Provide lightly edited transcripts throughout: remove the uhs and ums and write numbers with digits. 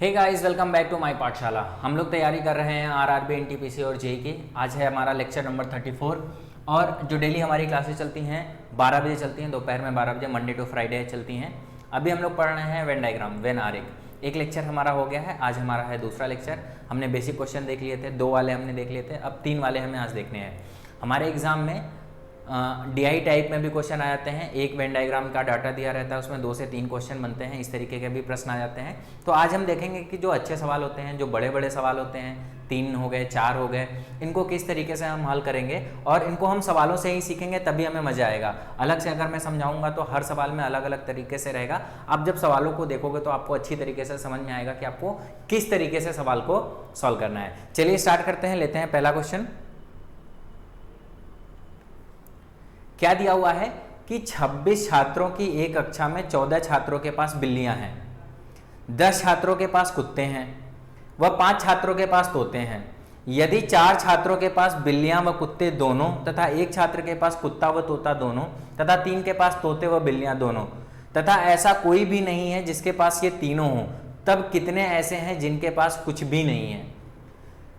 Hey guys, welcome back to my पाठशाला। हम लोग तैयारी कर रहे हैं आरआरबी, एनटीपीसी और जेईई की। आज है हमारा लेक्चर नंबर 34 और जो डेली हमारी क्लासेस चलती हैं 12 बजे चलती हैं, दोपहर में 12 बजे, मंडे टू फ्राइडे चलती हैं। अभी हम लोग पढ़ रहे हैं वेन डायग्राम, वेन आरेख। एक लेक्चर हमारा हो गया है, आज हमारा है दूसरा लेक्चर। हमने बेसिक क्वेश्चन देख लिए थे, 2 वाले हमने देख लिए थे, अब 3 वाले हमें आज देखने हैं। हमारे एग्जाम में डीआई टाइप में भी क्वेश्चन आ जाते हैं। एक वेन डायग्राम का डाटा दिया रहता है, उसमें 2 से 3 क्वेश्चन बनते हैं, इस तरीके के भी प्रश्न आ जाते हैं। तो आज हम देखेंगे कि जो अच्छे सवाल होते हैं, जो बड़े बड़े सवाल होते हैं, 3 हो गए, 4 हो गए, इनको किस तरीके से हम हल करेंगे और इनको हम सवालों से ही सीखेंगे, तभी हमें मजा आएगा। अलग से अगर मैं समझाऊंगा तो हर सवाल में अलग अलग तरीके से रहेगा। आप जब सवालों को देखोगे तो आपको अच्छी तरीके से समझ में आएगा कि आपको किस तरीके से सवाल को सॉल्व करना है। चलिए स्टार्ट करते हैं, लेते हैं पहला क्वेश्चन। क्या दिया हुआ है कि 26 छात्रों की एक कक्षा में 14 छात्रों के पास बिल्लियां हैं, 10 छात्रों के पास कुत्ते हैं व 5 छात्रों के पास तोते हैं। यदि 4 छात्रों के पास बिल्लियां व कुत्ते दोनों तथा 1 छात्र के पास कुत्ता व तोता दोनों तथा 3 के पास तोते व बिल्लियां दोनों तथा ऐसा कोई भी नहीं है जिसके पास ये तीनों हों, तब कितने ऐसे हैं जिनके पास कुछ भी नहीं है।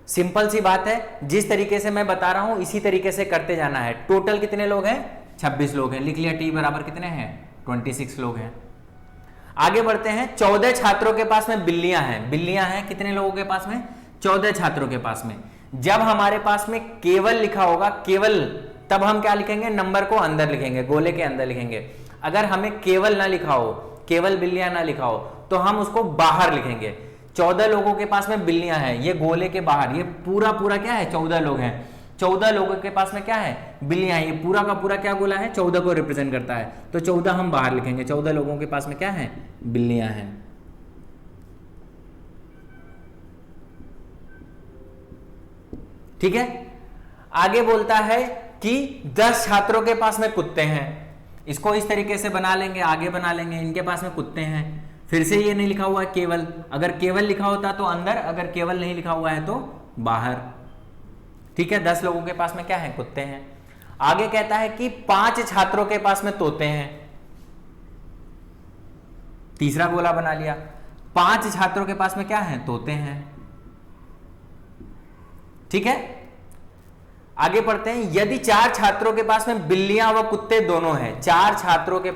सिंपल सी बात है, जिस तरीके से मैं बता रहा हूं इसी तरीके से करते जाना है। टोटल कितने लोग हैं? 26 लोग हैं। लिख लिया, टी बराबर कितने हैं? 26 लोग हैं। आगे बढ़ते हैं। 14 छात्रों के पास में बिल्लियां हैं। बिल्लियां हैं कितने लोगों के पास में? 14 छात्रों के पास में। जब हमारे पास में केवल लिखा होगा, केवल, तब हम क्या लिखेंगे? नंबर को अंदर लिखेंगे, गोले के अंदर लिखेंगे। अगर हमें केवल ना लिखा हो, केवल बिल्लियां ना लिखा हो, तो हम उसको बाहर लिखेंगे। 14 लोगों के पास में बिल्लियां हैं, ये गोले के बाहर, ये पूरा पूरा क्या है? 14 लोग हैं। 14 लोगों के पास में क्या है? बिल्लियां हैं। ये पूरा का पूरा क्या गोला है? 14 को रिप्रेजेंट करता है, तो 14 हम बाहर लिखेंगे। 14 लोगों के पास में क्या है? बिल्लियां हैं। ठीक है। आगे बोलता है कि 10 छात्रों के पास में कुत्ते हैं। इसको इस तरीके से बना लेंगे, आगे बना लेंगे। इनके पास में कुत्ते हैं, फिर से ये नहीं लिखा हुआ है केवल। अगर केवल लिखा होता तो अंदर, अगर केवल नहीं लिखा हुआ है तो बाहर। ठीक है। 10 लोगों के पास में क्या है? कुत्ते हैं। आगे कहता है कि 5 छात्रों के पास में तोते हैं। तीसरा गोला बना लिया। 5 छात्रों के पास में क्या है? तोते हैं। ठीक है। आगे पढ़ते हैं। यदि 4 छात्रों के पास में बिल्लियां व कुत्ते दोनों हैं, 4 छात्रों के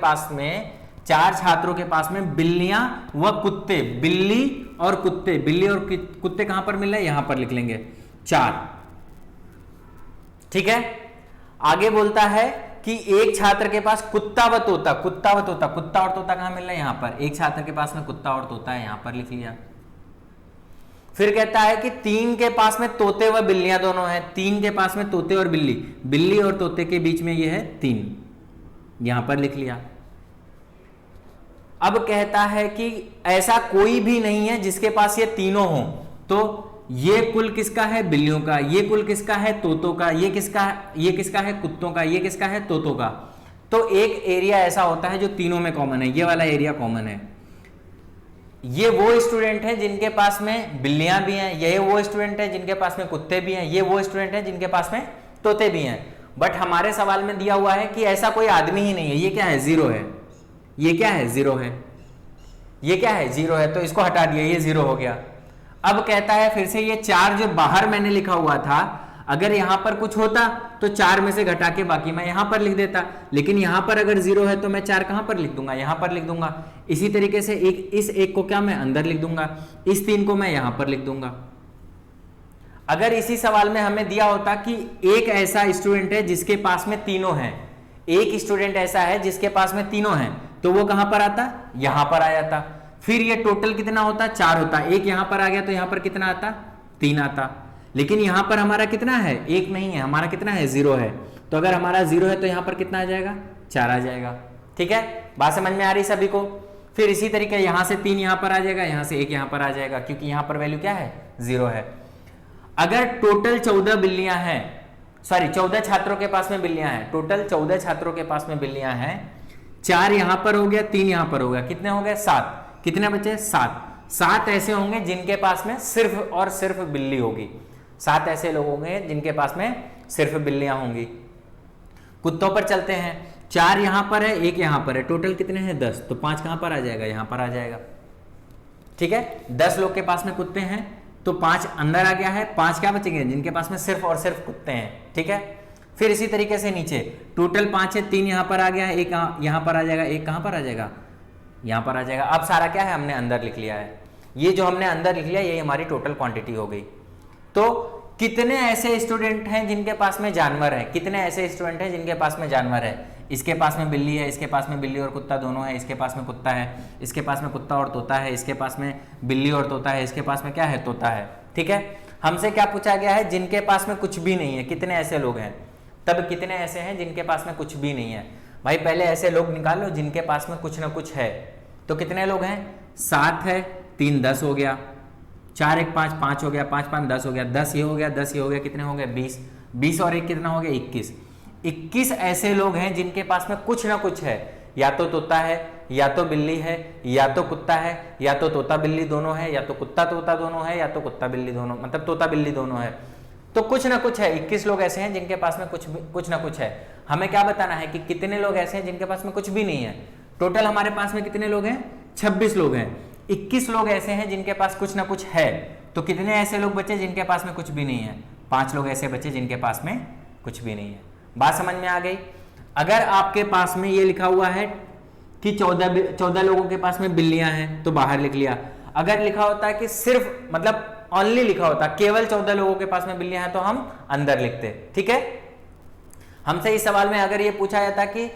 पास में बिल्लियां व कुत्ते, बिल्ली और कुत्ते, बिल्ली और कुत्ते कहां पर मिल रहे हैं? यहां पर लिख लेंगे 4। ठीक है। आगे बोलता है कि एक छात्र के पास कुत्ता व तोता, कुत्ता और तोता कहां मिल रहा है? यहां पर। एक छात्र के पास में कुत्ता और तोता है, यहां पर लिख लिया। फिर कहता है कि 3 के पास में तोते व बिल्लियां दोनों हैं। 3 के पास में तोते और बिल्ली, बिल्ली और तोते के बीच में ये है 3, यहां पर लिख लिया। अब कहता है कि ऐसा कोई भी नहीं है जिसके पास ये तीनों हो, तो ये कुल किसका है? बिल्लियों का। ये कुल किसका है? तोतों का। ये किसका है? कुत्तों का। ये किसका है? तोतों का। तो एक एरिया ऐसा होता है जो तीनों में कॉमन है, ये वाला एरिया कॉमन है। ये वो स्टूडेंट है जिनके पास में बिल्लियां भी हैं, ये वो स्टूडेंट है जिनके पास में कुत्ते भी हैं, ये वो स्टूडेंट है जिनके पास में तोते भी हैं। बट हमारे सवाल में दिया हुआ है कि ऐसा कोई आदमी ही नहीं है। ये क्या है? 0 है। ये क्या है? 0 है। ये क्या है? 0 है, तो इसको हटा दिया, ये 0 हो गया। अब कहता है फिर से ये 4 जो बाहर मैंने लिखा हुआ था, अगर यहां पर कुछ होता तो 4 में से घटा के बाकी मैं यहां पर लिख देता, लेकिन यहां पर अगर 0 है तो मैं 4 कहां पर लिख दूंगा? यहां पर लिख दूंगा। इसी तरीके से इस एक को क्या मैं अंदर लिख दूंगा, इस 3 को मैं यहां पर लिख दूंगा। अगर इसी सवाल में हमें दिया होता कि एक ऐसा स्टूडेंट है जिसके पास में तीनों हैं, एक स्टूडेंट ऐसा है जिसके पास में तीनों हैं, तो वो कहां पर आता? यहां पर आ जाता। फिर ये टोटल कितना होता? 4 होता। एक यहां पर आ गया तो यहां पर कितना आता? 3 आता। लेकिन यहां पर हमारा कितना है? 1 नहीं है, हमारा कितना है? 0 है। तो अगर हमारा 0 है तो यहां पर कितना आ जाएगा? 4 आ जाएगा। ठीक है। बात समझ में आ रही सभी को? फिर इसी तरीके यहां से 3 यहां पर आ जाएगा, यहां से 1 यहां पर आ जाएगा, क्योंकि यहां पर वैल्यू क्या है? 0 है। अगर टोटल 14 बिल्लियां हैं, सॉरी 14 छात्रों के पास में बिल्लियां हैं, टोटल 14 छात्रों के पास में बिल्लियां हैं, 4 यहां पर हो गया, 3 यहां पर हो गया, कितने हो गए? 7। कितने बचे? 7 ऐसे होंगे जिनके पास में सिर्फ और सिर्फ बिल्ली होगी। 7 ऐसे लोग होंगे जिनके पास में सिर्फ बिल्लियां होंगी। कुत्तों पर चलते हैं। 4 यहां पर है, 1 यहां पर है, टोटल कितने हैं? 10। तो 5 कहां पर आ जाएगा? यहां पर आ जाएगा। ठीक है, 10 लोग के पास में कुत्ते हैं तो 5 अंदर आ गया है, 5 क्या बचेंगे जिनके पास में सिर्फ और सिर्फ कुत्ते हैं। ठीक है, फिर इसी तरीके से नीचे टोटल 5 है, 3 यहां पर आ गया है, एक यहां पर आ जाएगा, एक कहां पर आ जाएगा, यहां पर आ जाएगा। अब सारा क्या है हमने अंदर लिख लिया है, ये जो हमने अंदर लिख लिया ये हमारी टोटल क्वांटिटी हो गई। तो कितने ऐसे स्टूडेंट हैं जिनके पास में जानवर है, कितने ऐसे स्टूडेंट हैं जिनके पास में जानवर है, इसके पास में बिल्ली है, इसके पास में बिल्ली और कुत्ता दोनों है, इसके पास में कुत्ता है, इसके पास में कुत्ता और तोता है, इसके पास में बिल्ली और तोता है, इसके पास में क्या है, तोता है। ठीक है, हमसे क्या पूछा गया है, जिनके पास में कुछ भी नहीं है, कितने ऐसे लोग हैं, तब कितने ऐसे हैं जिनके पास में कुछ भी नहीं है। भाई पहले ऐसे लोग निकालो जिनके पास में कुछ ना कुछ है, तो कितने लोग हैं, 7 है, 3 10 हो गया, 4 1 5 5 हो गया, 5 5 10 हो गया, 10 ये हो गया, 10 ये हो गया, कितने हो गए 20, 20 और 1 कितना हो गया 21। 21 ऐसे लोग हैं जिनके पास में कुछ ना कुछ है, या तो तोता है, या तो बिल्ली है, या तो कुत्ता है, या तो तोता बिल्ली दोनों है, या तो कुत्ता तोता दोनों है, या तो कुत्ता बिल्ली दोनों, मतलब तोता बिल्ली दोनों है। तो कुछ ना कुछ है, 21 लोग ऐसे हैं जिनके पास में कुछ ना कुछ है। हमें क्या बताना है कि कितने लोग ऐसे हैं जिनके पास में कुछ भी नहीं है। टोटल हमारे पास में कितने लोग हैं, 26 लोग हैं। 21 लोग ऐसे हैं जिनके पास कुछ ना कुछ है, तो कितने ऐसे लोग बचे जिनके पास में कुछ भी नहीं है, 5 लोग ऐसे बचे जिनके पास में कुछ भी नहीं है। बात समझ में आ गई। अगर आपके पास में ये लिखा हुआ है कि 14 लोगों के पास में बिल्लियां हैं तो बाहर लिख लिया। अगर लिखा होता है कि सिर्फ मतलब ओनली लिखा होता केवल 14 लोगों के पास में बिल्लियां हैं तो हम अंदर लिखते। ठीक है, हमसे इस सवाल में अगर ये पूछा जाता कि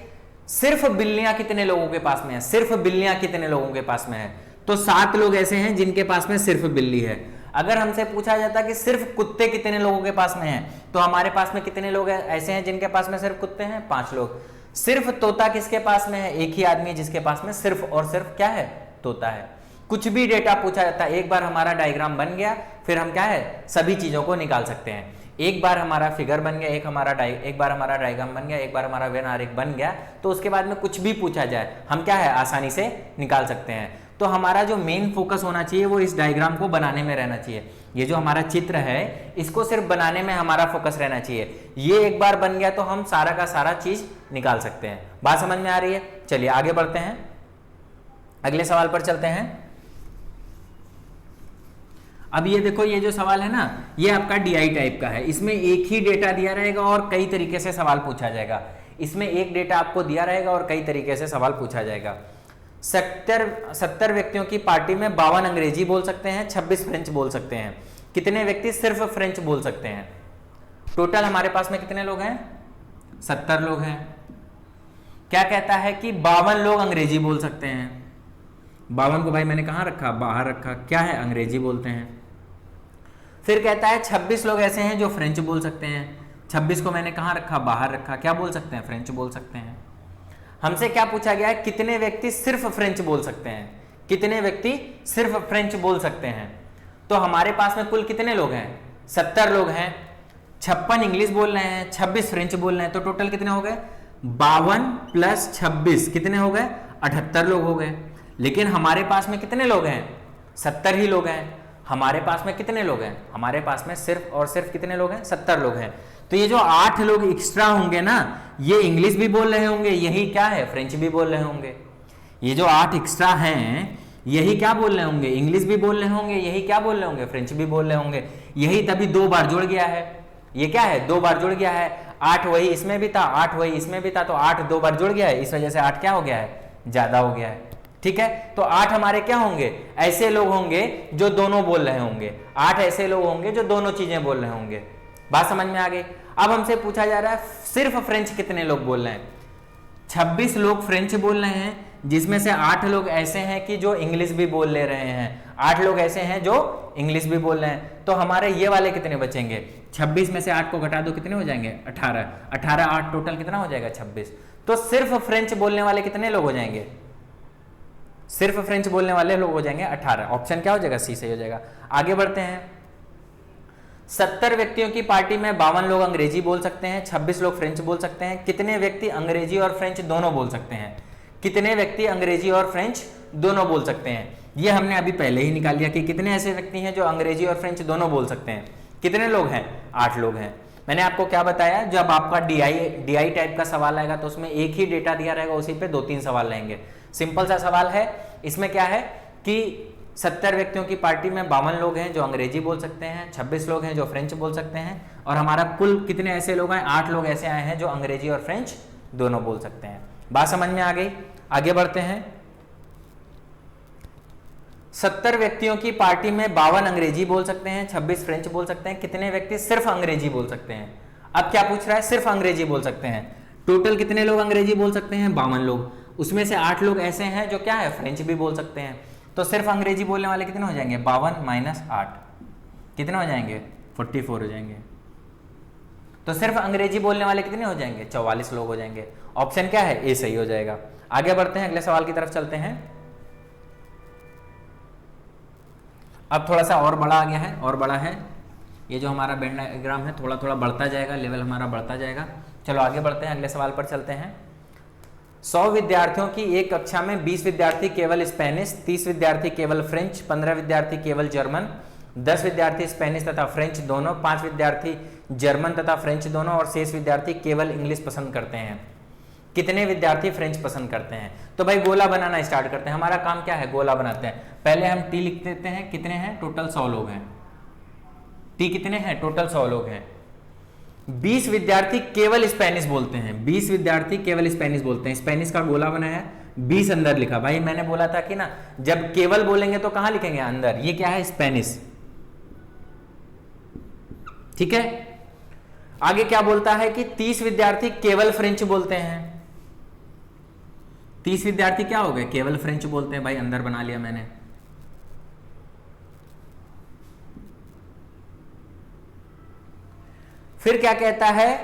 सिर्फ बिल्लियां कितने लोगों के पास में है, सिर्फ बिल्लियां कितने लोगों के पास में है, तो 7 लोग ऐसे हैं जिनके पास में सिर्फ बिल्ली है। अगर हमसे पूछा जाता कि सिर्फ कुत्ते कितने लोगों के पास में हैं, तो हमारे पास में कितने लोग ऐसे हैं जिनके पास में सिर्फ कुत्ते हैं, 5 लोग। सिर्फ तोता किसके पास में है, एक ही आदमी जिसके पास में सिर्फ और सिर्फ क्या है, तोता है। कुछ भी डेटा पूछा जाता है, एक बार हमारा डायग्राम बन गया फिर हम क्या है सभी चीजों को निकाल सकते हैं। एक बार हमारा फिगर बन गया, एक बार हमारा डायग्राम बन गया, एक बार हमारा वेन आरेख बन गया, तो उसके बाद में कुछ भी पूछा जाए हम क्या है आसानी से निकाल सकते हैं। तो हमारा जो मेन फोकस होना चाहिए वो इस डायग्राम को बनाने में रहना चाहिए। ये जो हमारा चित्र है इसको सिर्फ बनाने में हमारा फोकस रहना चाहिए। ये एक बार बन गया तो हम सारा का सारा चीज निकाल सकते हैं। बात समझ में आ रही है। चलिए आगे बढ़ते हैं, अगले सवाल पर चलते हैं। अब ये देखो, ये जो सवाल है ना ये आपका डीआई टाइप का है। इसमें एक ही डेटा दिया रहेगा और कई तरीके से सवाल पूछा जाएगा। इसमें एक डेटा आपको दिया रहेगा और कई तरीके से सवाल पूछा जाएगा। 70 व्यक्तियों की पार्टी में 52 अंग्रेजी बोल सकते हैं, 26 फ्रेंच बोल सकते हैं। कितने व्यक्ति सिर्फ फ्रेंच बोल सकते हैं? टोटल हमारे पास में कितने लोग हैं? 70 लोग हैं। क्या कहता है कि 52 लोग अंग्रेजी बोल सकते हैं। 52 को भाई मैंने कहां रखा, बाहर रखा। क्या है, अंग्रेजी बोलते हैं। फिर कहता है 26 लोग ऐसे हैं जो फ्रेंच बोल सकते हैं। 26 को मैंने कहां रखा, बाहर रखा। क्या बोल सकते हैं, फ्रेंच बोल सकते हैं। हमसे क्या पूछा गया है, कितने व्यक्ति सिर्फ फ्रेंच बोल सकते हैं, कितने व्यक्ति सिर्फ फ्रेंच बोल सकते हैं। तो हमारे पास में कुल कितने लोग हैं, 70 लोग हैं। 56 इंग्लिश बोल रहे हैं, 26 फ्रेंच बोल रहे हैं, तो टोटल कितने हो गए, 52 प्लस 26 कितने हो गए, 78 लोग हो गए। लेकिन हमारे पास में कितने लोग हैं, 70 ही लोग हैं। हमारे पास में कितने लोग हैं, हमारे पास में सिर्फ और सिर्फ कितने लोग हैं, 70 लोग हैं। तो ये जो 8 लोग एक्स्ट्रा होंगे ना, ये इंग्लिश भी बोल रहे होंगे, यही क्या है, फ्रेंच भी बोल रहे होंगे। ये जो 8 एक्स्ट्रा हैं यही क्या बोल रहे होंगे, इंग्लिश भी बोल रहे होंगे, यही क्या बोल रहे होंगे, फ्रेंच भी बोल रहे होंगे। यही तभी 2 बार जुड़ गया है। ये क्या है, 2 बार जुड़ गया है। 8 वही इसमें भी था, 8 वही इसमें भी था, तो 8 2 बार जुड़ गया है, इस वजह से 8 क्या हो गया है, ज्यादा हो गया है। ठीक है, तो 8 हमारे क्या होंगे, ऐसे लोग होंगे जो दोनों बोल रहे होंगे। 8 ऐसे लोग होंगे जो दोनों चीजें बोल रहे होंगे। बात समझ में आ गई। अब हमसे पूछा जा रहा है सिर्फ फ्रेंच कितने लोग बोल रहे हैं। 26 लोग फ्रेंच बोल रहे हैं, जिसमें से 8 लोग ऐसे हैं कि जो इंग्लिश भी बोल ले रहे हैं। 8 लोग ऐसे हैं जो इंग्लिश भी बोल रहे हैं। तो हमारे ये वाले कितने बचेंगे, 26 में से 8 को घटा दो, कितने हो जाएंगे, 18। 18 8 टोटल कितना हो जाएगा, 26। तो सिर्फ फ्रेंच बोलने वाले कितने लोग हो जाएंगे, सिर्फ फ्रेंच बोलने वाले लोग हो जाएंगे 18। ऑप्शन क्या हो जाएगा, सी सही हो जाएगा। आगे बढ़ते हैं। 70 व्यक्तियों की पार्टी में 52 लोग अंग्रेजी बोल सकते हैं, 26 लोग फ्रेंच बोल सकते हैं। कितने व्यक्ति अंग्रेजी और फ्रेंच दोनों बोल सकते हैं, कितने व्यक्ति अंग्रेजी और फ्रेंच दोनों बोल सकते हैं। ये हमने अभी पहले ही निकाल लिया कि कितने ऐसे व्यक्ति हैं जो अंग्रेजी और फ्रेंच दोनों बोल सकते हैं। कितने लोग हैं, 8 लोग हैं। मैंने आपको क्या बताया, जब आपका डीआई टाइप का सवाल आएगा तो उसमें एक ही डेटा दिया रहेगा, उसी पे 2-3 सवाल रहेंगे। सिंपल सा सवाल है। इसमें क्या है कि 70 व्यक्तियों की पार्टी में 52 लोग हैं जो अंग्रेजी बोल सकते हैं, 26 लोग हैं जो फ्रेंच बोल सकते हैं, और हमारा कुल कितने ऐसे लोग हैं, 8 लोग ऐसे आए हैं जो अंग्रेजी और फ्रेंच दोनों बोल सकते हैं। बात समझ में आ गई? आगे बढ़ते हैं। 70 व्यक्तियों की पार्टी में 52 अंग्रेजी बोल सकते हैं, 26 फ्रेंच बोल सकते हैं, कितने व्यक्ति सिर्फ अंग्रेजी बोल सकते हैं? अब क्या पूछ रहा है? सिर्फ अंग्रेजी बोल सकते हैं। टोटल कितने लोग अंग्रेजी बोल सकते हैं? 52 लोग। उसमें से 8 लोग ऐसे हैं जो क्या है, फ्रेंच भी बोल सकते हैं। तो सिर्फ अंग्रेजी बोलने वाले कितने हो जाएंगे? 52 माइनस 8 कितने हो जाएंगे? 44 हो जाएंगे। तो सिर्फ अंग्रेजी बोलने वाले कितने हो जाएंगे? 44 लोग हो जाएंगे। ऑप्शन क्या है? ए सही हो जाएगा। आगे बढ़ते हैं, अगले सवाल की तरफ चलते हैं। अब थोड़ा सा और बड़ा आ गया है, और बड़ा है ये जो हमारा वेन डायग्राम है, थोड़ा थोड़ा बढ़ता जाएगा, लेवल हमारा बढ़ता जाएगा। चलो आगे बढ़ते हैं, अगले सवाल पर चलते हैं। 100 विद्यार्थियों की एक कक्षा में 20 विद्यार्थी केवल स्पेनिश, 30 विद्यार्थी केवल फ्रेंच, 15 विद्यार्थी केवल जर्मन, 10 विद्यार्थी स्पेनिश तथा फ्रेंच दोनों, 5 विद्यार्थी जर्मन तथा फ्रेंच दोनों और शेष विद्यार्थी केवल इंग्लिश पसंद करते हैं। कितने विद्यार्थी फ्रेंच पसंद करते हैं? तो भाई गोला बनाना स्टार्ट करते हैं। हमारा काम क्या है? गोला बनाते हैं। पहले हम टी लिख देते हैं। कितने हैं? टोटल 100 लोग हैं। टी कितने हैं? टोटल 100 लोग हैं। 20 विद्यार्थी केवल स्पेनिश बोलते हैं। 20 विद्यार्थी केवल स्पेनिश बोलते हैं। स्पेनिश का गोला बनाया, 20 अंदर लिखा। भाई मैंने बोला था कि ना, जब केवल बोलेंगे तो कहां लिखेंगे? अंदर। ये क्या है? स्पेनिश। ठीक है। आगे क्या बोलता है कि 30 विद्यार्थी केवल फ्रेंच बोलते हैं। 30 विद्यार्थी क्या हो गए? केवल फ्रेंच बोलते हैं। भाई अंदर बना लिया मैंने। फिर क्या कहता है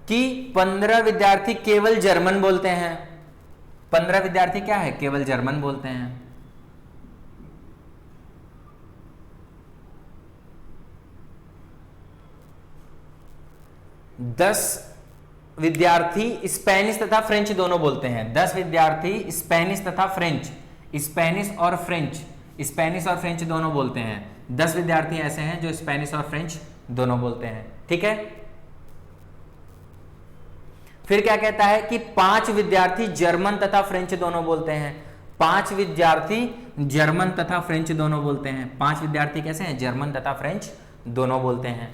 कि 15 विद्यार्थी केवल जर्मन बोलते हैं। 15 विद्यार्थी क्या है? केवल जर्मन बोलते हैं। दस विद्यार्थी स्पेनिश तथा फ्रेंच दोनों बोलते हैं। 10 विद्यार्थी स्पेनिश तथा फ्रेंच, स्पेनिश और फ्रेंच, स्पेनिश और फ्रेंच दोनों बोलते हैं। 10 विद्यार्थी ऐसे हैं जो स्पेनिश और फ्रेंच दोनों बोलते हैं। ठीक है। फिर क्या कहता है कि 5 विद्यार्थी जर्मन तथा फ्रेंच दोनों बोलते हैं। 5 विद्यार्थी जर्मन तथा फ्रेंच दोनों बोलते हैं। 5 विद्यार्थी कैसे हैं? जर्मन तथा फ्रेंच दोनों बोलते हैं।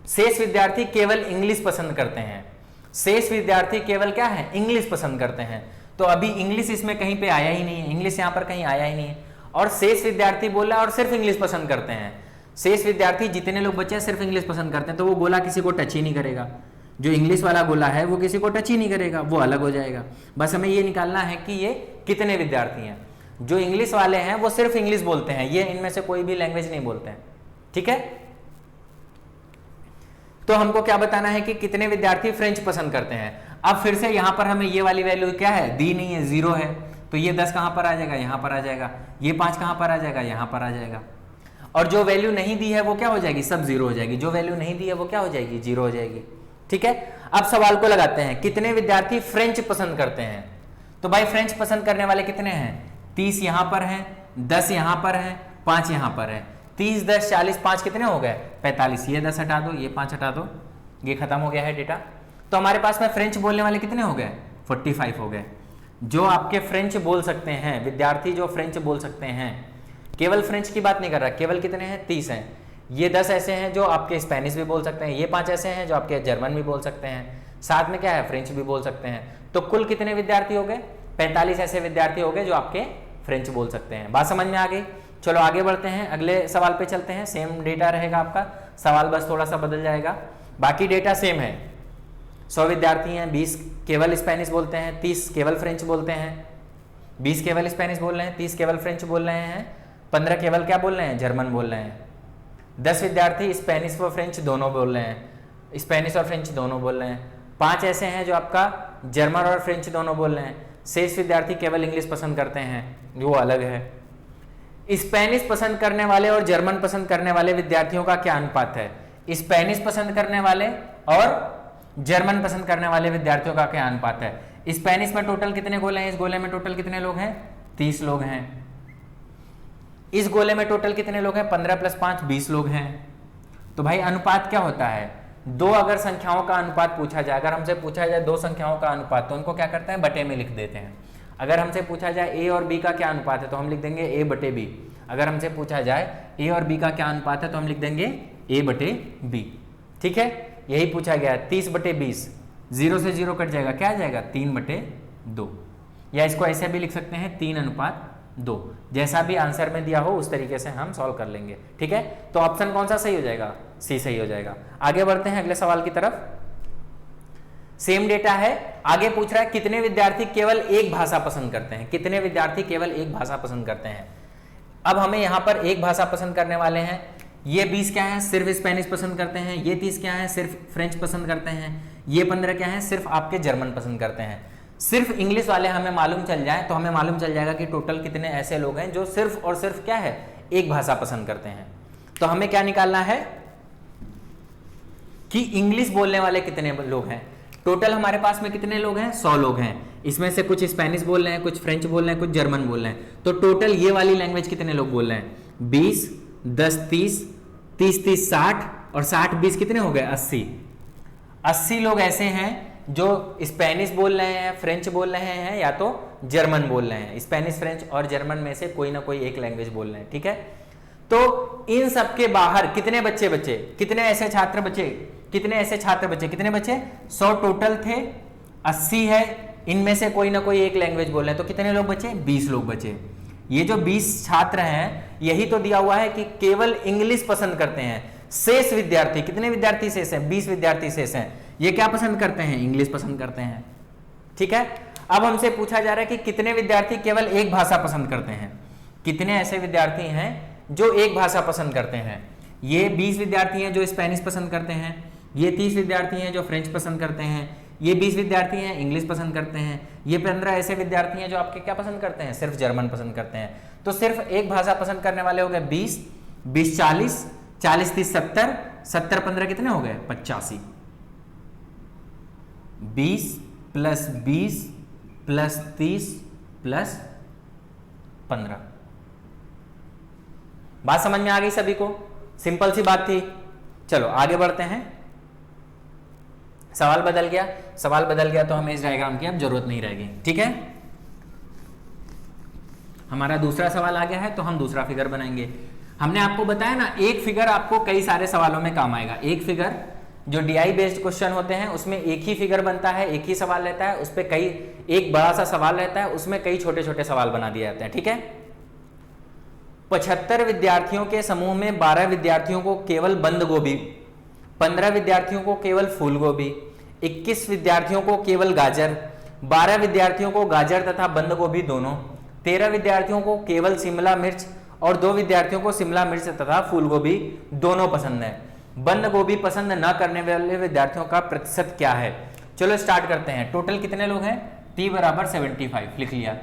शेष विद्यार्थी केवल इंग्लिश पसंद करते हैं। शेष विद्यार्थी केवल क्या है? इंग्लिश पसंद करते हैं। तो अभी इंग्लिश इसमें कहीं पे आया ही नहीं है, इंग्लिश यहां पर कहीं आया ही नहीं है। और शेष विद्यार्थी बोला और सिर्फ इंग्लिश पसंद करते हैं। शेष विद्यार्थी जितने लोग बचे हैं सिर्फ इंग्लिश पसंद करते हैं, तो वो गोला किसी को टच ही नहीं करेगा। जो इंग्लिश वाला गोला है वो किसी को टच ही नहीं करेगा, वो अलग हो जाएगा। बस हमें ये निकालना है कि ये कितने विद्यार्थी हैं। जो इंग्लिश वाले हैं वो सिर्फ इंग्लिश बोलते हैं, ये इनमें से कोई भी लैंग्वेज नहीं बोलते हैं। ठीक है। तो हमको क्या बताना है कि कितने विद्यार्थी फ्रेंच पसंद करते हैं। अब फिर से यहां पर हमें ये वाली वैल्यू क्या है? दी नहीं है, 0 है। तो ये 10 कहां पर आ जाएगा? यहां पर आ जाएगा। ये 5 कहां पर आ जाएगा? यहां पर आ जाएगा। और जो वैल्यू नहीं दी है वो क्या हो जाएगी? सब 0 हो जाएगी। जो वैल्यू नहीं दी है वो क्या हो जाएगी? 0 हो जाएगी। ठीक है। अब सवाल को लगाते हैं, कितने विद्यार्थी फ्रेंच पसंद करते हैं? तो भाई फ्रेंच पसंद करने वाले कितने हैं? 30 यहां पर हैं, 10 यहां पर हैं, 5 यहां पर है। 30 10 40 5 कितने हो गए? 45। ये 10 हटा दो, ये 5 हटा दो, ये खत्म हो गया है डेटा। तो हमारे पास में फ्रेंच बोलने वाले कितने हो गए? 45 हो गए। जो आपके फ्रेंच बोल सकते हैं, विद्यार्थी जो फ्रेंच बोल सकते हैं, केवल फ्रेंच की बात नहीं कर रहा, केवल कितने हैं? 30 हैं। ये 10 ऐसे हैं जो आपके स्पेनिश भी बोल सकते हैं, ये 5 ऐसे हैं जो आपके जर्मन भी बोल सकते हैं, साथ में क्या है? फ्रेंच भी बोल सकते हैं। तो कुल कितने विद्यार्थी हो गए? 45 ऐसे विद्यार्थी हो गए जो आपके फ्रेंच बोल सकते हैं। बात समझ में आ गई? चलो आगे बढ़ते हैं, अगले सवाल पे चलते हैं। सेम डेटा रहेगा आपका, सवाल बस थोड़ा सा बदल जाएगा, बाकी डेटा सेम है। 100 विद्यार्थी हैं, 20 केवल स्पेनिश बोलते हैं, 30 केवल फ्रेंच बोलते हैं। 20 केवल स्पेनिश बोल रहे हैं, 30 केवल फ्रेंच बोल रहे हैं, 15 केवल क्या बोल रहे हैं? जर्मन बोल रहे हैं। 10 विद्यार्थी स्पेनिश व फ्रेंच दोनों बोल रहे हैं, स्पेनिश और फ्रेंच दोनों बोल रहे हैं। 5 ऐसे हैं जो आपका जर्मन और फ्रेंच दोनों बोल रहे हैं। शेष विद्यार्थी केवल इंग्लिश पसंद करते हैं, वो अलग है। स्पेनिश पसंद करने वाले और जर्मन पसंद करने वाले विद्यार्थियों का क्या अनुपात है? स्पेनिश पसंद करने वाले और जर्मन पसंद करने वाले विद्यार्थियों का क्या अनुपात है? स्पेनिश में टोटल कितने गोले हैं? इस गोले में टोटल कितने लोग हैं? 30 लोग हैं। इस गोले में टोटल कितने लोग हैं? 15 + 5 20 लोग हैं। तो भाई अनुपात क्या होता है? दो अगर संख्याओं का अनुपात पूछा जाए, अगर हमसे पूछा जाए दो संख्याओं का अनुपात, तो उनको क्या करते हैं? बटे में लिख देते हैं। अगर हमसे पूछा जाए ए और बी का क्या अनुपात है तो हम लिख देंगे ए बटे बी। अगर हमसे पूछा जाए ए और बी का क्या अनुपात है तो हम लिख देंगे ए बटे बी। ठीक है, यही पूछा गया है। 30 बटे 20, 0 से 0 कट जाएगा, क्या आ जाएगा 3 बटे 2, या इसको ऐसे भी लिख सकते हैं 3:2। जैसा भी आंसर में दिया हो उस तरीके से हम सॉल्व कर लेंगे। ठीक है, तो ऑप्शन कौन सा सही हो जाएगा, सी सही हो जाएगा। आगे बढ़ते हैं अगले सवाल की तरफ। सेम डेटा है, आगे पूछ रहा है कितने विद्यार्थी केवल एक भाषा पसंद करते हैं। कितने विद्यार्थी केवल एक भाषा पसंद करते हैं। अब हमें यहां पर एक भाषा पसंद करने वाले हैं। ये 20 क्या है, सिर्फ स्पेनिश पसंद करते हैं। ये 30 क्या है, सिर्फ फ्रेंच पसंद करते हैं। ये 15 क्या है, सिर्फ आपके जर्मन पसंद करते हैं। सिर्फ इंग्लिश वाले हमें मालूम चल जाए तो हमें मालूम चल जाएगा कि टोटल कितने ऐसे लोग हैं जो सिर्फ और सिर्फ क्या है, एक भाषा पसंद करते हैं। तो हमें क्या निकालना है कि इंग्लिश बोलने वाले कितने लोग हैं। टोटल हमारे पास में कितने लोग हैं, 100 लोग हैं। इसमें से कुछ स्पेनिश बोल रहे हैं, कुछ फ्रेंच बोल रहे हैं, कुछ जर्मन बोल रहे हैं। तो टोटल ये वाली लैंग्वेज कितने लोग बोल रहे हैं, 20, 10, 30, 30, 30, 60 और 60, 20 कितने हो गए, 80। 80 लोग ऐसे हैं जो स्पेनिश बोल रहे हैं, फ्रेंच बोल रहे हैं या तो जर्मन बोल रहे हैं। स्पेनिश, फ्रेंच और जर्मन में से कोई ना कोई एक लैंग्वेज बोल रहे हैं। ठीक है, तो इन सब के बाहर कितने बच्चे बचे, कितने ऐसे छात्र बचे, कितने ऐसे छात्र बचे, कितने बचे, 100 टोटल थे, 80 है, इनमें से कोई ना कोई एक लैंग्वेज बोल रहे हैं। तो कितने लोग बचे, 20 लोग बचे। ये जो 20 छात्र हैं, यही तो दिया हुआ है कि केवल इंग्लिश पसंद करते हैं। शेष विद्यार्थी, कितने विद्यार्थी शेष हैं, 20 विद्यार्थी शेष हैं, ये क्या पसंद करते हैं, इंग्लिश पसंद करते हैं। ठीक है, अब हमसे पूछा जा रहा है कि कितने विद्यार्थी केवल एक भाषा पसंद करते हैं। कितने ऐसे विद्यार्थी हैं जो एक भाषा पसंद करते हैं। ये 20 विद्यार्थी हैं जो स्पेनिश पसंद करते हैं, ये 30 विद्यार्थी हैं जो फ्रेंच पसंद करते हैं, ये 20 विद्यार्थी हैं इंग्लिश पसंद करते हैं, ये 15 ऐसे विद्यार्थी हैं जो आपके क्या पसंद करते हैं, सिर्फ जर्मन पसंद करते हैं। तो सिर्फ एक भाषा पसंद करने वाले हो गए 20, 20 40, 40 30 70, 70 15 कितने हो गए, 85। 20 + 20 + 30 + 15। बात समझ में आ गई सभी को, सिंपल सी बात थी। चलो आगे बढ़ते हैं। सवाल बदल गया, सवाल बदल गया तो हमें इस डायग्राम की अब जरूरत नहीं रहेगी। ठीक है, हमारा दूसरा सवाल आ गया है तो हम दूसरा फिगर बनाएंगे। हमने आपको बताया ना, एक फिगर आपको कई सारे सवालों में काम आएगा। एक फिगर जो डीआई बेस्ड क्वेश्चन होते हैं उसमें एक ही फिगर बनता है, एक ही सवाल रहता है, उस पर कई, एक बड़ा सा सवाल रहता है, उसमें कई छोटे छोटे सवाल बना दिए जाते हैं। ठीक है, 75 विद्यार्थियों के समूह में 12 विद्यार्थियों को केवल बंद गोभी, 15 विद्यार्थियों को केवल फूल गोभी, 21 विद्यार्थियों को केवल गाजर, 12 विद्यार्थियों को गाजर तथा बंद गोभी दोनों, 13 विद्यार्थियों को केवल शिमला मिर्च और 2 विद्यार्थियों को शिमला मिर्च तथा फूल गोभी दोनों पसंद है। बंद गोभी पसंद न करने वाले विद्यार्थियों का प्रतिशत क्या है। चलो स्टार्ट करते हैं। टोटल कितने लोग हैं, t = 75 लिख लिया।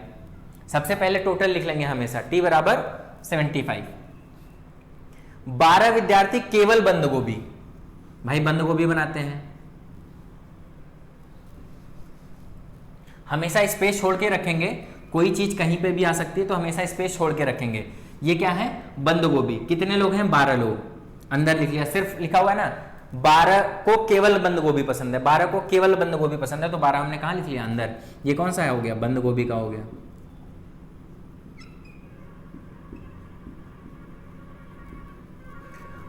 सबसे पहले टोटल लिख लेंगे हमेशा, t = 75। 12 विद्यार्थी केवल बंद गोभी, भाई बंद गोभी बनाते हैं। हमेशा स्पेस छोड़ के रखेंगे, कोई चीज कहीं पे भी आ सकती है तो हमेशा स्पेस छोड़ के रखेंगे। ये क्या है, बंद गोभी। कितने लोग हैं, 12 लोग। अंदर लिख लिया, सिर्फ लिखा हुआ है ना 12 को केवल बंद गोभी पसंद है, 12 को केवल बंद गोभी पसंद है, तो 12 हमने कहां लिख लिया, अंदर। ये कौन सा है, हो गया बंद गोभी का हो गया।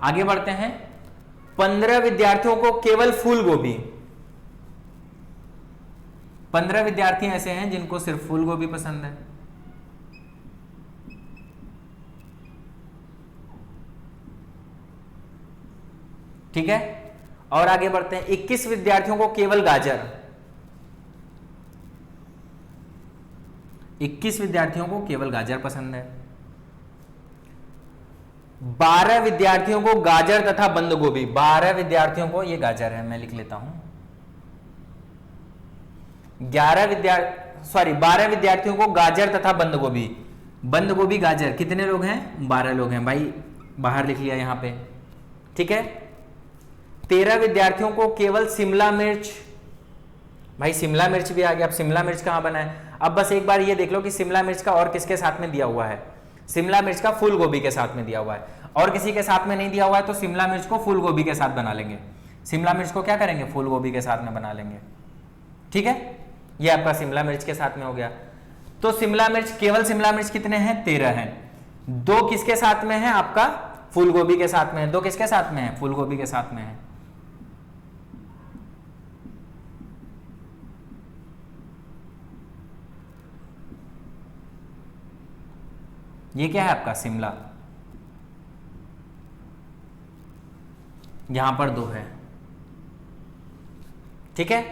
आगे बढ़ते हैं। 15 विद्यार्थियों को केवल फूल गोभी, 15 विद्यार्थी ऐसे हैं जिनको सिर्फ फूल गोभी पसंद है। ठीक है, और आगे बढ़ते हैं। 21 विद्यार्थियों को केवल गाजर, 21 विद्यार्थियों को केवल गाजर पसंद है। 12 विद्यार्थियों को गाजर तथा बंद गोभी, 12 विद्यार्थियों को, ये गाजर है मैं लिख लेता हूं, 12 विद्यार्थियों को गाजर तथा बंद गोभी, बंद गोभी गाजर, कितने लोग हैं, 12 लोग हैं भाई, बाहर लिख लिया यहां पे। ठीक है, 13 विद्यार्थियों को केवल शिमला मिर्च, भाई शिमला मिर्च भी आ गया। अब शिमला मिर्च कहां बना है, अब बस एक बार ये देख लो कि शिमला मिर्च का और किसके साथ में दिया हुआ है, शिमला मिर्च का फूल गोभी के साथ में दिया हुआ है, और किसी के साथ में नहीं दिया हुआ है तो शिमला मिर्च को फूल गोभी के साथ बना लेंगे। शिमला मिर्च को क्या करेंगे, फूल गोभी के साथ में बना लेंगे। ठीक है, ये आपका शिमला मिर्च के साथ में हो गया। तो शिमला मिर्च, केवल शिमला मिर्च कितने हैं? 13 हैं। 2 किसके साथ में है? आपका फूल गोभी के साथ में है। 2 किसके साथ में है? फूल गोभी के साथ में है। ये क्या है आपका? शिमला। यहां पर 2 है, ठीक है।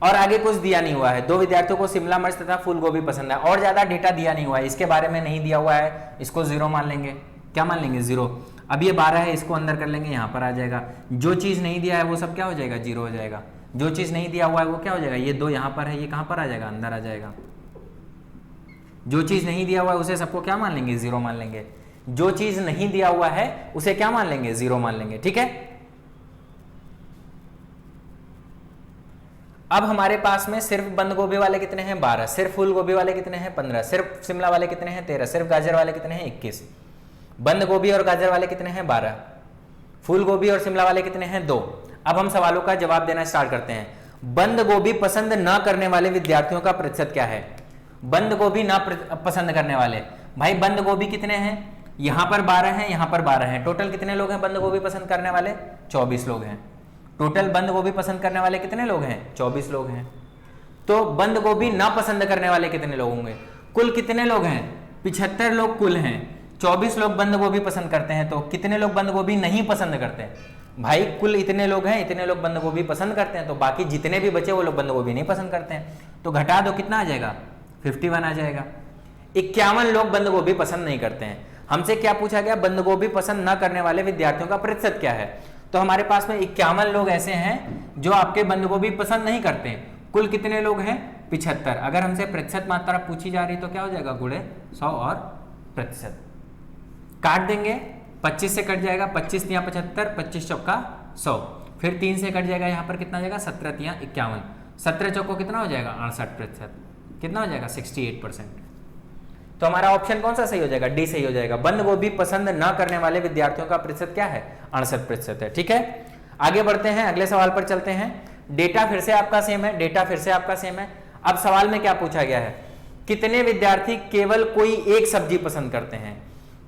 और आगे कुछ दिया नहीं हुआ है। 2 विद्यार्थियों को शिमला मिर्च तथा फूल गोभी पसंद है, और ज्यादा डेटा दिया नहीं हुआ है, इसके बारे में नहीं दिया हुआ है, इसको 0 मान लेंगे। क्या मान लेंगे? 0। अब ये 12 है, इसको अंदर कर लेंगे, यहां पर आ जाएगा। जो चीज नहीं दिया है वो सब क्या हो जाएगा? 0 हो जाएगा। जो चीज नहीं दिया हुआ है वो क्या हो जाएगा? ये 2 यहां पर है, ये कहां पर आ जाएगा? अंदर आ जाएगा। जो चीज नहीं दिया हुआ है उसे सबको क्या मान लेंगे? 0 मान लेंगे। जो चीज नहीं दिया हुआ है उसे क्या मान लेंगे? 0 मान लेंगे, ठीक है। अब हमारे पास में सिर्फ बंद गोभी वाले कितने हैं? 12। सिर्फ फूल गोभी वाले कितने हैं? 15। सिर्फ शिमला वाले कितने हैं? 13। सिर्फ गाजर वाले कितने हैं? 21। बंद गोभी और गाजर वाले कितने हैं? 12। फूल गोभी और शिमला वाले कितने हैं? 2। अब हम सवालों का जवाब देना स्टार्ट करते हैं। बंद गोभी पसंद न करने वाले विद्यार्थियों का प्रतिशत क्या है? बंद गोभी ना पसंद करने वाले, भाई बंद गोभी कितने हैं? यहां पर 12 हैं, यहां पर 12 हैं। टोटल कितने लोग हैं बंद गोभी पसंद करने वाले? 24 लोग हैं। टोटल बंद गोभी पसंद करने वाले कितने लोग हैं? 24 लोग हैं। तो बंद गोभी ना पसंद करने वाले कितने लोग होंगे? कुल कितने लोग हैं? 75 लोग कुल हैं। 24 लोग बंद गोभी पसंद करते हैं, तो कितने लोग बंद गोभी नहीं पसंद करते हैं? भाई कुल इतने लोग हैं, इतने लोग बंद गोभी पसंद करते हैं, तो बाकी जितने भी बचे वो लोग बंद गोभी नहीं पसंद करते हैं। तो घटा दो, कितना आ जाएगा? 51 आ जाएगा। 51 लोग बंद गोभी पसंद नहीं करते हैं। हमसे क्या पूछा गया? बंद गोभी पसंद न करने वाले विद्यार्थियों का प्रतिशत क्या है? तो हमारे पास में 51 लोग ऐसे हैं जो आपके बंद गोभी पसंद नहीं करते। कुल कितने लोग हैं? 75। अगर हमसे प्रतिशत मात्रा पूछी जा रही तो क्या हो जाएगा? गुणे 100 और प्रतिशत। काट देंगे, 25 से कट जाएगा, 25 या 75, 25 चौका 100। फिर 3 से कट जाएगा, यहाँ पर कितना जाएगा? 17 या 51। 17 चौको कितना हो जाएगा? 68%। कितना हो जाएगा? 68%। तो हमारा ऑप्शन कौन सा सही हो जाएगा? डी सही हो जाएगा। बंद गोभी पसंद न करने वाले विद्यार्थियों का प्रतिशत क्या है? 68% है, ठीक है। आगे बढ़ते हैं, अगले सवाल पर चलते हैं। डेटा फिर से आपका सेम है, डेटा फिर से आपका सेम है। अब सवाल में क्या पूछा गया है? कितने विद्यार्थी केवल कोई एक सब्जी पसंद करते हैं?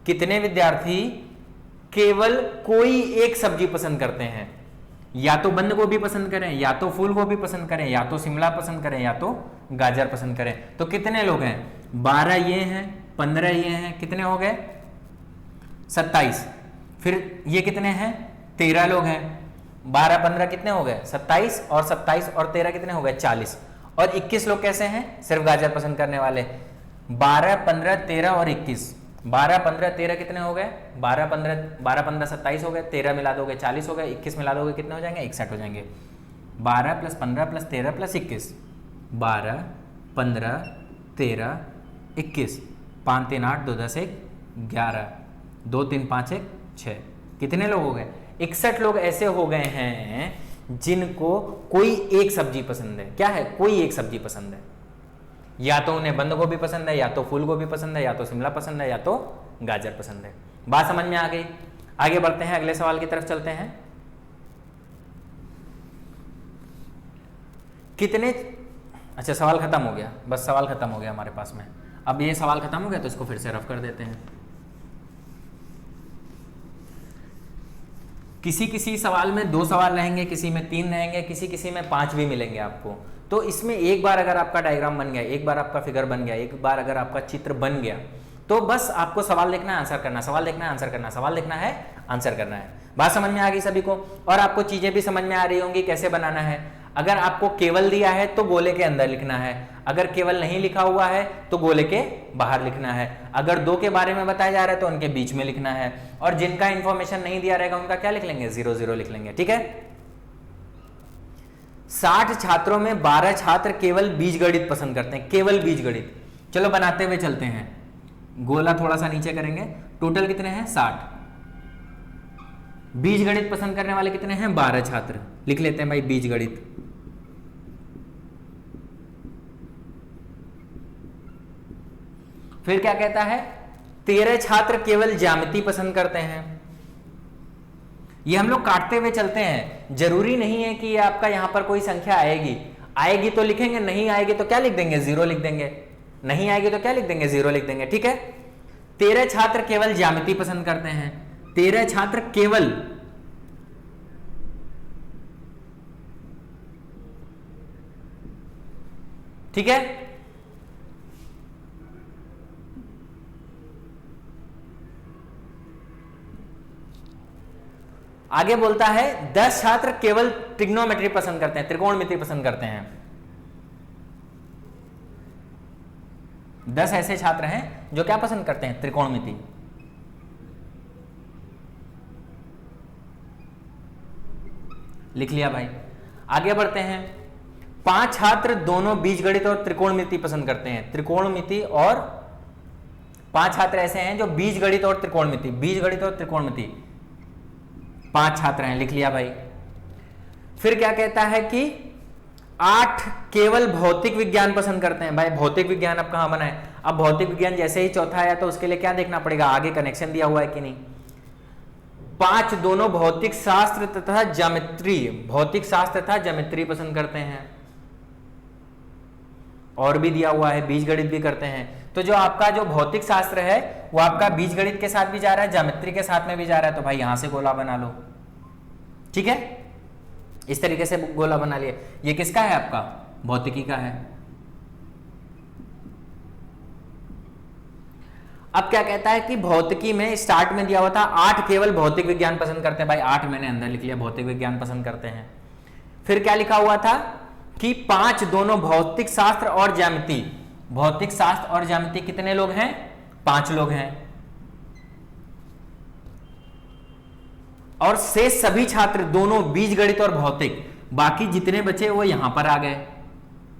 कितने विद्यार्थी केवल कोई एक सब्जी पसंद करते हैं? या तो बंद गोभी पसंद करें, या तो फूल गोभी पसंद करें, या तो शिमला पसंद करें, या तो गाजर पसंद करें। तो कितने लोग हैं? 12 ये हैं, 15 ये हैं, कितने हो गए? 27। फिर ये कितने हैं? 13 लोग हैं। 12 15 कितने हो गए? 27, और 27 और 13 कितने हो गए? 40। और 21 लोग कैसे हैं? सिर्फ गाजर पसंद करने वाले। 12 15 13 और 21। 12 15 13 कितने हो गए? 12 15 27 हो गए। 13 मिला दोगे 40 हो गए। 21 मिला दोगे कितने हो जाएंगे? 61 हो जाएंगे। 12 + 15 + 13 + 21। 12 15 13 21। 5 3 8 2 10 1 11 2 3 5 1 6। कितने लोग हो गए? 61 लोग ऐसे हो गए हैं जिनको कोई एक सब्जी पसंद है। क्या है? कोई एक सब्जी पसंद है। या तो उन्हें बंद गोभी पसंद है, या तो फूल गोभी पसंद है, या तो शिमला पसंद है, या तो गाजर पसंद है। बात समझ में आ गई? आगे बढ़ते हैं, अगले सवाल की तरफ चलते हैं। कितने, अच्छा सवाल खत्म हो गया, बस सवाल खत्म हो गया हमारे पास में। अब ये सवाल खत्म हो गया तो इसको फिर से रफ कर देते हैं। किसी किसी सवाल में 2 सवाल रहेंगे, किसी में 3 रहेंगे, किसी किसी में 5 भी मिलेंगे आपको। तो इसमें एक बार अगर आपका डायग्राम बन गया, एक बार आपका फिगर बन गया, एक बार अगर आपका चित्र बन गया, तो बस आपको सवाल देखना है, आंसर करना, सवाल देखना है, आंसर करना, सवाल देखना है, आंसर करना है। बात समझ में आ गई सभी को? और आपको चीजें भी समझ में आ रही होंगी कैसे बनाना है। अगर आपको केवल दिया है तो गोले के अंदर लिखना है, अगर केवल नहीं लिखा हुआ है तो गोले के बाहर लिखना है, अगर 2 के बारे में बताया जा रहा है तो उनके बीच में लिखना है, और जिनका इंफॉर्मेशन नहीं दिया रहेगा उनका क्या लिख लेंगे? 0 0 लिख लेंगे, ठीक है। 60 छात्रों में 12 छात्र केवल बीजगणित पसंद करते हैं, केवल बीजगणित। चलो बनाते हुए चलते हैं, गोला थोड़ा सा नीचे करेंगे। टोटल कितने हैं? 60। बीजगणित पसंद करने वाले कितने हैं? 12 छात्र। लिख लेते हैं भाई बीजगणित। फिर क्या कहता है? 13 छात्र केवल ज्यामिति पसंद करते हैं। ये हम लोग काटते हुए चलते हैं, जरूरी नहीं है कि आपका यहां पर कोई संख्या आएगी, आएगी तो लिखेंगे, नहीं आएगी तो क्या लिख देंगे? 0 लिख देंगे। नहीं आएगी तो क्या लिख देंगे, 0 लिख देंगे। ठीक है, 13 छात्र केवल ज्यामिति पसंद करते हैं, 13 छात्र केवल, ठीक है। आगे बोलता है 10 छात्र केवल ट्रिग्नोमेट्री पसंद करते हैं, त्रिकोणमिति पसंद करते हैं। 10 ऐसे छात्र हैं जो क्या पसंद करते हैं, त्रिकोणमिति। लिख लिया भाई। आगे बढ़ते हैं, 5 छात्र दोनों बीजगणित और त्रिकोणमिति पसंद करते हैं, त्रिकोणमिति और 5 छात्र ऐसे हैं जो बीजगणित और त्रिकोणमिति, बीजगणित और त्रिकोणमिति 5 छात्र हैं, लिख लिया भाई। फिर क्या कहता है कि 8 केवल भौतिक विज्ञान पसंद करते हैं। भाई भौतिक विज्ञान अब कहां बना है, अब भौतिक विज्ञान जैसे ही चौथा आया तो उसके लिए क्या देखना पड़ेगा, आगे कनेक्शन दिया हुआ है कि नहीं। 5 दोनों भौतिक शास्त्र तथा ज्योमेट्री, भौतिक शास्त्र तथा ज्योमेट्री पसंद करते हैं। और भी दिया हुआ है, बीजगणित भी करते हैं। तो जो आपका जो भौतिक शास्त्र है वो आपका बीजगणित के साथ भी जा रहा है, ज्योमेट्री के साथ में भी जा रहा है, तो भाई यहां से गोला बना लो। ठीक है, इस तरीके से गोला बना लिया। ये किसका है, आपका भौतिकी का है। अब क्या कहता है कि भौतिकी में स्टार्ट में दिया हुआ था 8 केवल भौतिक विज्ञान पसंद करते हैं। भाई 8 मैंने अंदर लिख लिया, भौतिक विज्ञान पसंद करते हैं। फिर क्या लिखा हुआ था कि 5 दोनों भौतिक शास्त्र और ज्यामिति, भौतिक शास्त्र और ज्यामिति कितने लोग हैं, 5 लोग हैं। और शेष सभी छात्र दोनों बीजगणित और भौतिक, बाकी जितने बचे वो यहां पर आ गए,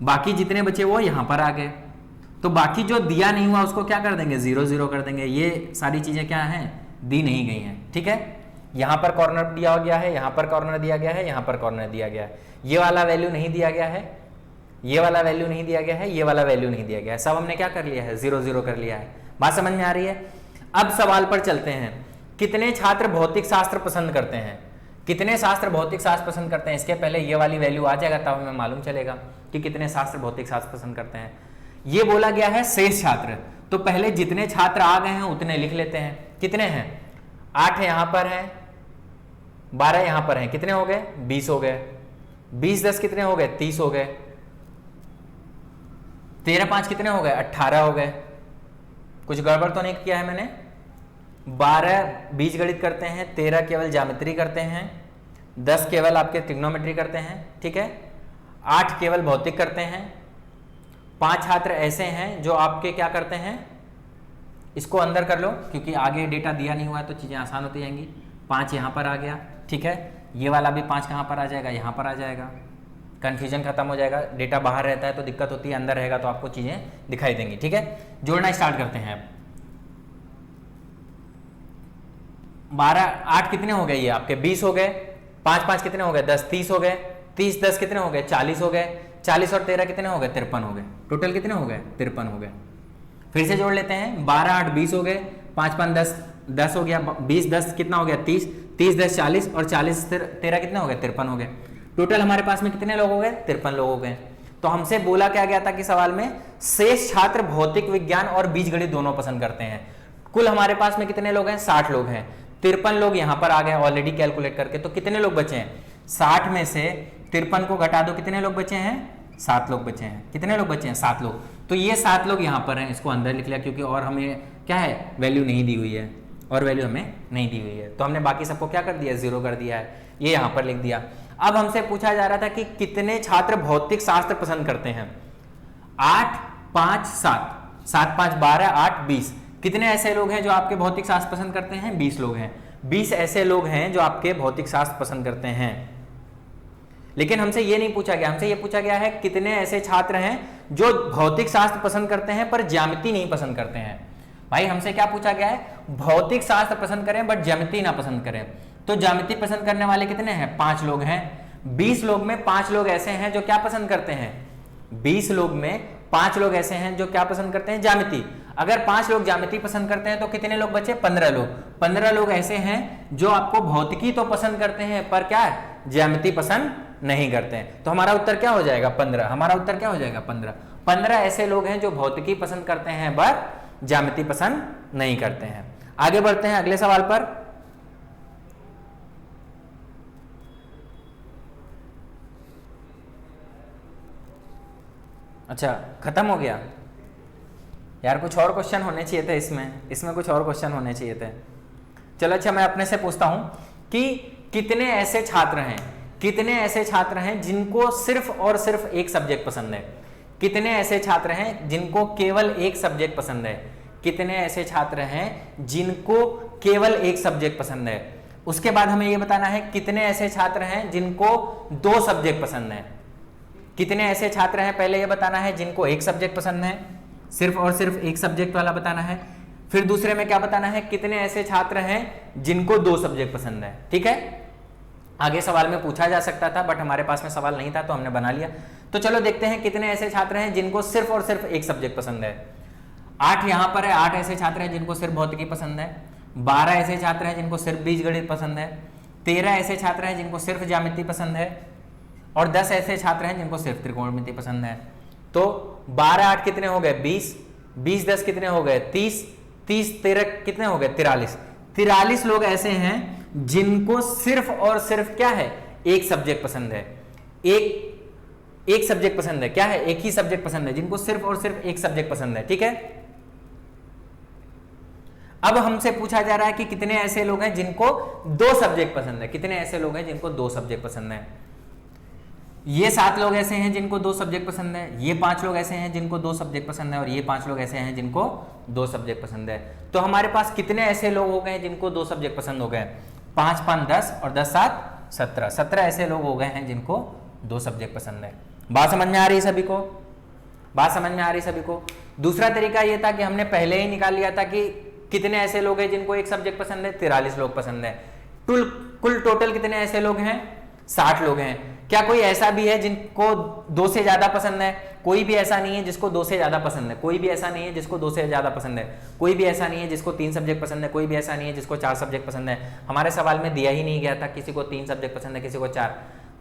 बाकी जितने बचे वो यहां पर आ गए। तो बाकी जो दिया नहीं हुआ उसको क्या कर देंगे, 0 0 कर देंगे। ये सारी चीजें क्या हैं, दी नहीं गई हैं। ठीक है, यहां पर कॉर्नर दिया गया है, यहां पर कॉर्नर दिया गया है, यहां पर कॉर्नर दिया गया है। ये वाला वैल्यू नहीं दिया गया है, ये वाला वैल्यू नहीं दिया गया है, ये वाला वैल्यू नहीं दिया गया है। सब हमने क्या कर लिया है, 0 0 कर लिया है। बात समझ में आ रही है। अब सवाल पर चलते हैं, कितने छात्र भौतिक शास्त्र पसंद करते हैं, कितने शास्त्र भौतिक शास्त्र पसंद करते हैं। इसके पहले ये वाली वैल्यू आ जाएगा तब हमें मालूम चलेगा कि कितने शास्त्र भौतिक शास्त्र पसंद करते हैं। ये बोला गया है शेष छात्र, तो पहले जितने छात्र आ गए हैं उतने लिख लेते हैं। कितने हैं, 8 यहां पर हैं, 12 यहां पर हैं, कितने हो गए, 20 हो गए। 20 10 कितने हो गए, 30 हो गए। 13 5 कितने हो गए, 18 हो गए। कुछ गड़बड़ तो नहीं किया है मैंने। 12 बीजगणित करते हैं, 13 केवल ज्योमेट्री करते हैं, 10 केवल आपके ट्रिग्नोमेट्री करते हैं। ठीक है, 8 केवल भौतिक करते हैं। 5 छात्र ऐसे हैं जो आपके क्या करते हैं, इसको अंदर कर लो क्योंकि आगे डेटा दिया नहीं हुआ है तो चीजें आसान होती जाएंगी। 5 यहां पर आ गया। ठीक है, ये वाला भी 5 कहां पर आ जाएगा, यहां पर आ जाएगा। कंफ्यूजन खत्म हो जाएगा, डेटा बाहर रहता है तो दिक्कत होती है, अंदर रहेगा तो आपको चीजें दिखाई देंगी। ठीक है, जोड़ना स्टार्ट करते हैं। 12 8 कितने हो गए, ये आपके 20 हो गए। 5 5 कितने हो गए, 10 30 हो गए। 30 10 कितने हो गए, 40 हो गए। 40 और 13 कितने हो गए, 53 हो गए। टोटल कितने हो गए, 53 हो गए। फिर से जोड़ लेते हैं, 12 8 20 हो गए, 5 5 10 10 हो गया, 20 10 कितना हो गया, 30 30 10 40 और 40 13 कितने हो गए, 53 हो गए। टोटल हमारे पास में कितने लोग हो गए, 53 लोग हो गए। तो हमसे बोला क्या गया था कि सवाल में शेष छात्र भौतिक विज्ञान और बीजगणित दोनों पसंद करते हैं। कुल हमारे पास में कितने लोग हैं, 60 लोग हैं। 53 लोग यहां पर आ गए ऑलरेडी कैलकुलेट करके। तो कितने लोग बचे हैं, 60 में से 53 को घटा दो, कितने लोग बचे हैं, 7 लोग बचे हैं। कितने लोग बचे हैं, 7 लोग। तो ये 7 लोग यहां पर हैं, इसको अंदर लिख लिया क्योंकि और हमें क्या है, वैल्यू नहीं दी हुई है, और वैल्यू हमें नहीं दी हुई है। तो हमने बाकी सबको क्या कर दिया, 0 कर दिया है, ये यहां पर लिख दिया। अब हमसे पूछा जा रहा था कि कितने छात्र भौतिक शास्त्र पसंद करते हैं। 8 5 7 7 5 12 8 20। कितने ऐसे लोग हैं जो आपके भौतिक शास्त्र पसंद करते हैं, 20 लोग हैं। 20 ऐसे लोग हैं जो आपके भौतिक शास्त्र पसंद करते हैं। लेकिन हमसे ये नहीं पूछा गया, हमसे ये पूछा गया है कितने ऐसे छात्र हैं जो भौतिक शास्त्र पसंद करते हैं पर ज्यामिति नहीं पसंद करते हैं। भाई हमसे क्या पूछा गया है, भौतिक शास्त्र पसंद करें बट ज्यामिति ना पसंद करें। तो ज्यामिति पसंद करने वाले कितने हैं, 5 लोग हैं। 20 लोग में 5 लोग ऐसे हैं जो क्या पसंद करते हैं, 20 लोग में 5 लोग ऐसे हैं जो क्या पसंद करते हैं, ज्यामिति। अगर 5 लोग ज्यामिति पसंद करते हैं तो कितने लोग बचे, 15 लोग। 15 लोग ऐसे हैं जो आपको भौतिकी तो पसंद करते हैं पर क्या ज्यामिति पसंद नहीं करते हैं। तो हमारा उत्तर क्या हो जाएगा, 15। हमारा उत्तर क्या हो जाएगा, 15। 15 ऐसे लोग हैं जो भौतिकी पसंद करते हैं बट ज्यामिति पसंद नहीं करते हैं। आगे बढ़ते हैं अगले सवाल पर। अच्छा, खत्म हो गया यार, कुछ और क्वेश्चन होने चाहिए थे इसमें कुछ और क्वेश्चन होने चाहिए थे। चलो अच्छा, मैं अपने से पूछता हूं कि कितने ऐसे छात्र हैं जिनको सिर्फ और सिर्फ एक सब्जेक्ट पसंद है। कितने ऐसे छात्र हैं जिनको केवल एक सब्जेक्ट पसंद है। कितने ऐसे छात्र हैं जिनको केवल एक सब्जेक्ट पसंद है। उसके बाद हमें यह बताना है कितने ऐसे छात्र हैं जिनको 2 सब्जेक्ट पसंद है। कितने ऐसे छात्र हैं पहले यह बताना है जिनको एक सब्जेक्ट पसंद है, सिर्फ और सिर्फ एक सब्जेक्ट वाला बताना है। फिर दूसरे में क्या बताना है, कितने ऐसे छात्र हैं जिनको 2 सब्जेक्ट पसंद है। ठीक है, आगे सवाल में पूछा जा सकता था बट हमारे पास में सवाल नहीं था तो हमने बना लिया। तो चलो देखते हैं कितने ऐसे छात्र हैं जिनको सिर्फ और सिर्फ एक सब्जेक्ट पसंद है। 8 यहां पर है, 8 ऐसे छात्र हैं जिनको सिर्फ भौतिकी पसंद है। 12 ऐसे छात्र हैं जिनको सिर्फ बीजगणित पसंद है। 13 ऐसे छात्र हैं जिनको सिर्फ ज्यामिति पसंद है और 10 ऐसे छात्र हैं जिनको सिर्फ त्रिकोणमिति पसंद है। तो 12 8 कितने हो गए 20, 20 10 कितने हो गए 30, 30 13 कितने हो गए 43। 43 लोग ऐसे हैं जिनको सिर्फ और सिर्फ क्या है, एक सब्जेक्ट पसंद है। एक सब्जेक्ट पसंद है, क्या है, एक ही सब्जेक्ट पसंद है, जिनको सिर्फ और सिर्फ एक सब्जेक्ट पसंद है। ठीक है, अब हमसे पूछा जा रहा है कि कितने ऐसे लोग हैं जिनको 2 सब्जेक्ट पसंद है। कितने ऐसे लोग हैं जिनको 2 सब्जेक्ट पसंद है। ये 7 लोग ऐसे हैं जिनको 2 सब्जेक्ट पसंद है। ये 5 लोग ऐसे हैं जिनको 2 सब्जेक्ट पसंद है और ये 5 लोग ऐसे हैं जिनको 2 सब्जेक्ट पसंद है। तो हमारे पास कितने ऐसे लोग हो गए जिनको 2 सब्जेक्ट पसंद हो गए, 5 5 10 और 10 7 17। 17 ऐसे लोग हो गए हैं जिनको 2 सब्जेक्ट पसंद है। बात समझ में आ रही है सभी को? बात समझ में आ रही सभी को? दूसरा तरीका ये था कि हमने पहले ही निकाल लिया था कि कितने ऐसे लोग हैं जिनको एक सब्जेक्ट पसंद है, 43 लोग पसंद है। कुल टोटल कितने ऐसे लोग हैं, 60 लोग हैं। क्या कोई ऐसा भी है जिनको 2 से ज्यादा पसंद है? कोई भी ऐसा नहीं है जिसको 2 से ज्यादा पसंद है। कोई भी ऐसा नहीं है जिसको 2 से ज्यादा पसंद है। कोई भी ऐसा नहीं है जिसको 3 सब्जेक्ट पसंद है। कोई भी ऐसा नहीं है जिसको 4 सब्जेक्ट पसंद है। हमारे सवाल में दिया ही नहीं गया था किसी को 3 सब्जेक्ट पसंद है, किसी को 4।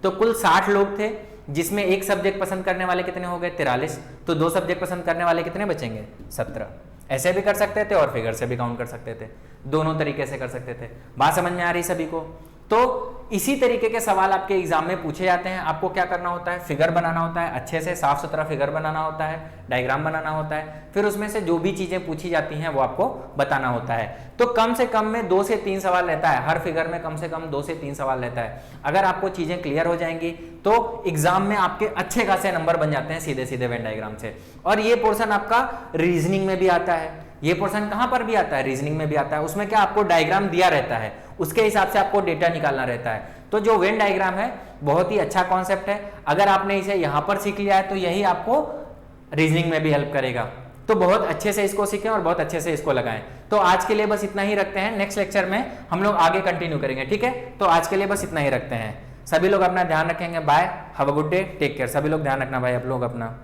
तो कुल 60 लोग थे जिसमें एक सब्जेक्ट पसंद करने वाले कितने हो गए 43। तो 2 सब्जेक्ट पसंद करने वाले कितने बचेंगे 17। ऐसे भी कर सकते थे और फिगर से भी काउंट कर सकते थे, दोनों तरीके से कर सकते थे। बात समझ में आ रही सभी को? तो इसी तरीके के सवाल आपके एग्जाम में पूछे जाते हैं। आपको क्या करना होता है, फिगर बनाना होता है, अच्छे से साफ सुथरा फिगर बनाना होता है, डायग्राम बनाना होता है, फिर उसमें से जो भी चीजें पूछी जाती हैं वो आपको बताना होता है। तो कम से कम में 2 से 3 सवाल रहता है, हर फिगर में कम से कम 2 से 3 सवाल रहता है। अगर आपको चीजें क्लियर हो जाएंगी तो एग्जाम में आपके अच्छे खासे नंबर बन जाते हैं सीधे सीधे वेन डायग्राम से। और ये पोर्शन आपका रीजनिंग में भी आता है। ये पोर्शन कहां पर भी आता है, रीजनिंग में भी आता है। उसमें क्या आपको डायग्राम दिया रहता है, उसके हिसाब से आपको डेटा निकालना रहता है। तो जो वेन डायग्राम है बहुत ही अच्छा कॉन्सेप्ट है। अगर आपने इसे यहां पर सीख लिया है तो यही आपको रीजनिंग में भी हेल्प करेगा। तो बहुत अच्छे से इसको सीखें और बहुत अच्छे से इसको लगाएं। तो आज के लिए बस इतना ही रखते हैं, नेक्स्ट लेक्चर में हम लोग आगे कंटिन्यू करेंगे। ठीक है, तो आज के लिए बस इतना ही रखते हैं। सभी लोग अपना ध्यान रखेंगे। Bye, have a good day, take care. सभी लोग ध्यान रखना भाई आप लोग अपना।